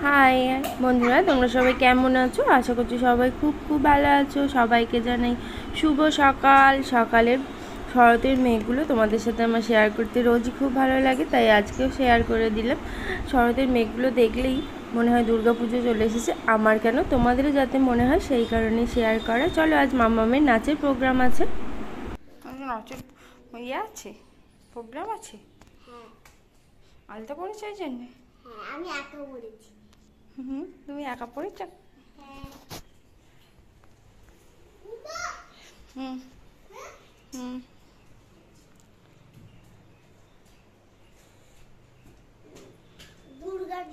High বন্ধুরা, তোমরা সবাই কেমন আছো? আশা করছি সবাই খুব খুব ভালো আছো। সবাইকে জানাই শুভ সকাল। সকালের শরতের মেঘগুলো তোমাদের সাথে আমার শেয়ার করতে রোজই খুব ভালো লাগে, তাই আজকেও শেয়ার করে দিলাম। শরতের মেঘগুলো দেখলেই মনে হয় দুর্গাপুজো চলে এসেছে। আমার কেন, তোমাদেরও যাতে মনে হয় সেই কারণেই শেয়ার করা। চলো, আজ মামামের নাচের প্রোগ্রাম আছে। নাচের ইয়ে আছে, প্রোগ্রাম আছে। আলতা পড়েছে ওই জন্যে? আমি একা পড়েছি। তুমি একা পড়েছ? হুম হুম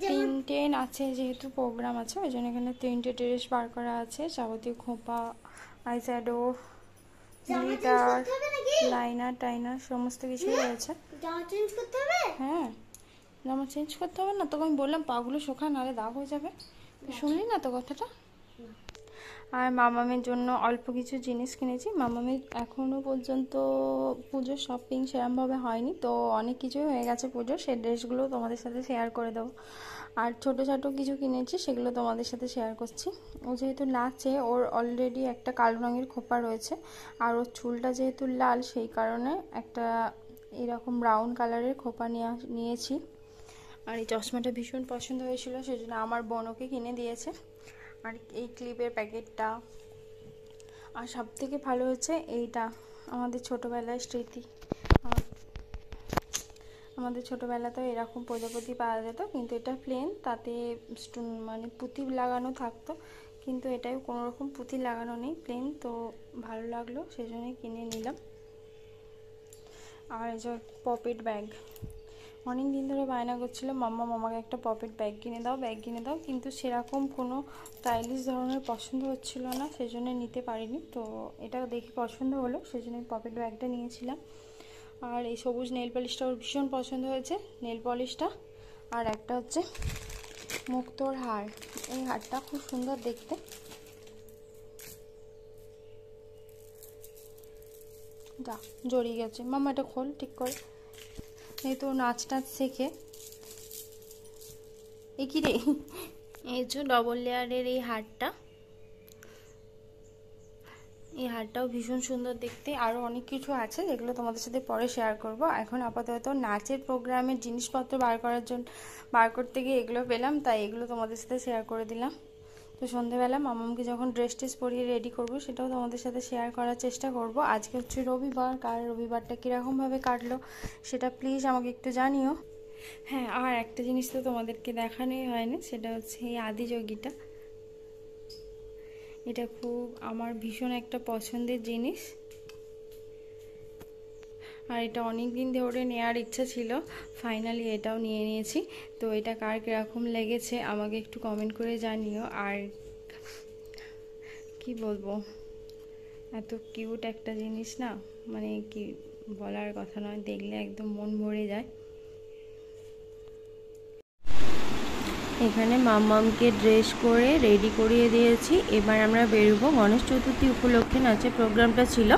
তিনটে নাচে যেহেতু প্রোগ্রাম আছে, ওই জন্য এখানে তিনটে ড্রেস বার করা আছে। যাবতীয় খোঁপা, আইশ্যাডো, গ্লিটার, লাইনার টাইনার সমস্ত কিছুই রয়েছে। জামা চেঞ্জ করতে হবে? হ্যাঁ, জামা চেঞ্জ করতে হবে না? তোকে আমি বললাম পাগুলো শোকা, নাহলে দাগ হয়ে যাবে। তুই শুনলি না তো কথাটা? আর মামামের জন্য অল্প কিছু জিনিস কিনেছি। মামামের এখনও পর্যন্ত পুজোর শপিং সেরকমভাবে হয়নি, তো অনেক কিছুই হয়ে গেছে পুজোর। সেই ড্রেসগুলো তোমাদের সাথে শেয়ার করে দেবো। আর ছোটো ছোটো কিছু কিনেছি, সেগুলো তোমাদের সাথে শেয়ার করছি। ও যেহেতু নাচে, ওর অলরেডি একটা কালো রঙের খোপা রয়েছে, আর ওর চুলটা যেহেতু লাল, সেই কারণে একটা এরকম ব্রাউন কালারের খোপা নিয়েছি। আর এই চশমাটা ভীষণ পছন্দ হয়েছিল, সেই জন্য আমার বোন ওকে কিনে দিয়েছে। আর এই ক্লিপের প্যাকেটটা, আর সব থেকে ভালো হচ্ছে এইটা, আমাদের ছোটোবেলার স্মৃতি। আমাদের ছোটোবেলাতেও এরকম প্রজাপতি পাওয়া যেত, কিন্তু এটা প্লেন, তাতে মানে পুঁতি লাগানো থাকতো, কিন্তু এটাই কোনো রকম পুঁতি লাগানো নেই, প্লেন। তো ভালো লাগলো, সেই জন্যই কিনে নিলাম। আর এই যে পকেট ব্যাগ, অনেক দিন ধরে বায়না করছিল মাম্মা মামাকে একটা পকেট ব্যাগ কিনে দাও, ব্যাগ কিনে দাও, কিন্তু সেরকম কোনো স্টাইলিশ ধরনের পছন্দ হচ্ছিল না, সেই জন্য নিতে পারিনি। তো এটা দেখে পছন্দ হলো, সেই জন্য পকেট ব্যাগটা নিয়েছিলাম। আর এই সবুজ নেল পলিশটা ওর ভীষণ পছন্দ হয়েছে, নেল পলিশটা। আর একটা হচ্ছে মুক্তোর হার, এই হারটা খুব সুন্দর দেখতে। যা জড়িয়ে গেছে, মাম্মা এটা খোল ঠিক করে। এই তো নাচ টাচ শেখে। এ কি রে, এই যে ডবল লেয়ারের এই হারটা, এই হারটাও ভীষণ সুন্দর দেখতে। আরও অনেক কিছু আছে যেগুলো তোমাদের সাথে পরে শেয়ার করব। এখন আপাতত নাচের প্রোগ্রামের জিনিসপত্র বার করতে গিয়ে এগুলো পেলাম, তাই এগুলো তোমাদের সাথে শেয়ার করে দিলাম। তো সন্ধেবেলা মামামকে যখন ড্রেস টেস পরিয়ে রেডি করব, সেটাও তোমাদের সাথে শেয়ার করার চেষ্টা করব। আজকে হচ্ছে রবিবার, কার রবিবারটা কীরকমভাবে কাটলো সেটা প্লিজ আমাকে একটু জানিও। হ্যাঁ, আর একটা জিনিস তো তোমাদেরকে দেখানোই হয়নি, সেটা হচ্ছে এই আদিযোগীটা। এটা খুব আমার ভীষণ একটা পছন্দের জিনিস, আর এটা অনেক দিন ধরে নেওয়ার ইচ্ছা ছিল, ফাইনালি এটাও নিয়ে নিয়েছি। তো এটা কার কীরকম লেগেছে আমাকে একটু কমেন্ট করে জানিও। আর কি বলবো, এত কিউট একটা জিনিস না, মানে কি বলার কথা নয়, দেখলে একদম মন ভরে যায়। এখানে মাম্মামকে ড্রেস করে রেডি করিয়ে দিয়েছি। এবার আমরা বেরোবো। গণেশ চতুর্থী উপলক্ষে নাচের প্রোগ্রামটা ছিল,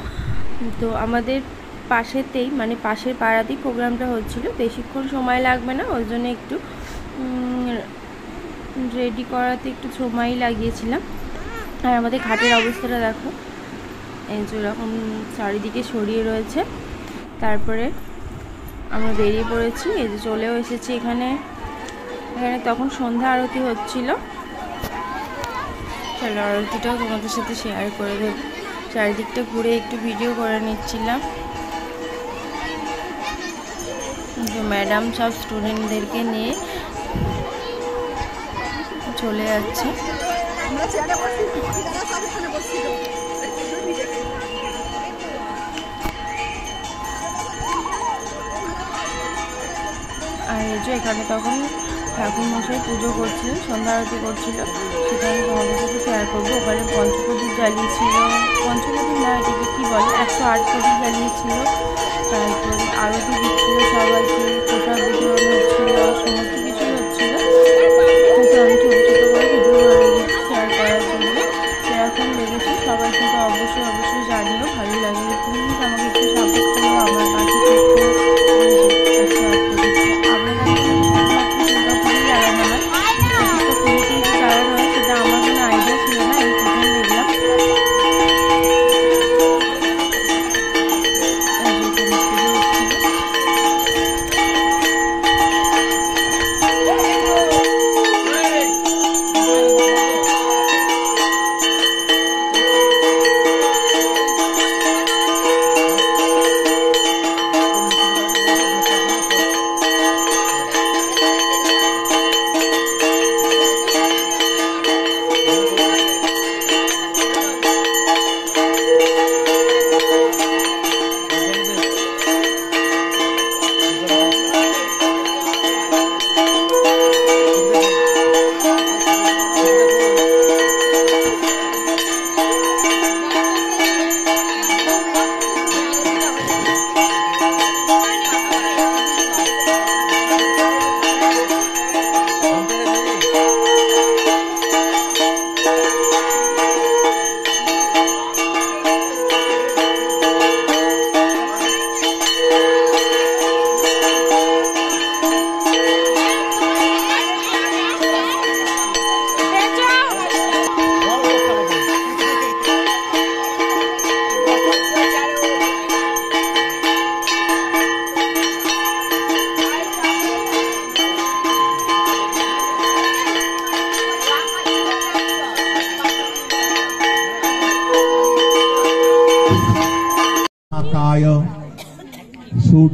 তো আমাদের পাশেতেই, মানে পাশের পাড়াতেই প্রোগ্রামটা হচ্ছিল। বেশিক্ষণ সময় লাগবে না, ওই জন্য একটু রেডি করাতে একটু সময়ই লাগিয়েছিলাম। আর আমাদের ঘাটের অবস্থাটা দেখো, এই যে এরকম চারিদিকে ছড়িয়ে রয়েছে। তারপরে আমরা বেরিয়ে পড়েছি, এই যে চলেও এসেছি এখানে। তখন সন্ধ্যা আরতি হচ্ছিল। চলো, আরতিটাও তোমাদের সাথে শেয়ার করে দেব। চারিদিকটা ঘুরে একটু ভিডিও করে নিচ্ছিলাম। ম্যাডাম সব স্টুডেন্টদেরকে নিয়ে চলে যাচ্ছে। আর এই যে এখানে তখন ঠাকুর মশাই পুজো করছিলেন, সন্ধ্যা আরতি করছিল, সেটা আমি তোমাদের সাথে শেয়ার করবো। ওখানে পঞ্চপ্রদীপ জ্বালিয়েছিল, পঞ্চপ্রদীপ না, এটাকে কী বলে, 108 প্রদীপ জ্বালিয়েছিল। তারপরে আরতি দিচ্ছিল সবাইকে, প্রসাদ বিতরণ হচ্ছিল, সমস্ত কিছু হচ্ছিল। কিন্তু আমি ছোটো ছোটো করে ভিডিও করে দিচ্ছি শেয়ার করার জন্য। সেরকম লেগেছে, সবাই কিন্তু অবশ্যই জানিও, ভালো লাগে। প্লিজ আমাকে একটু সাপোর্ট করো, আমার কাছে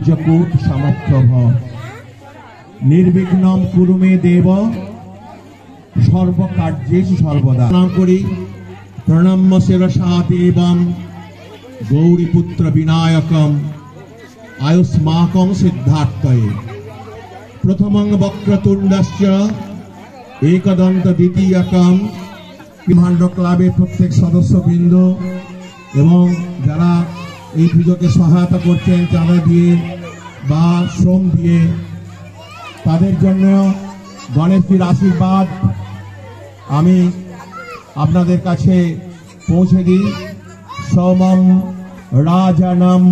কার্যকূট সামর্থ্যভ নির্বিঘ্নম কুরু মে দেব সর্বকার্যেষু সর্বদা। নাম করি প্রণম্য শিরসা দেবম গৌরীপুত্র বিনায়কম আয়ুষ্মাকম সিদ্ধার্থয়ে। প্রথমং বক্রতুণ্ডস্য একদন্ত দ্বিতীয়কম। ব্রহ্মাণ্ড ক্লাবের প্রত্যেক সদস্যবৃন্দ এবং যারা এই পুজোকে সহায়তা করছেন চাঁদা দিয়ে বা শ্রম দিয়ে, তাদের জন্য গণেশজির আশীর্বাদ আমি আপনাদের কাছে পৌঁছে দিই। সোমম রাজনম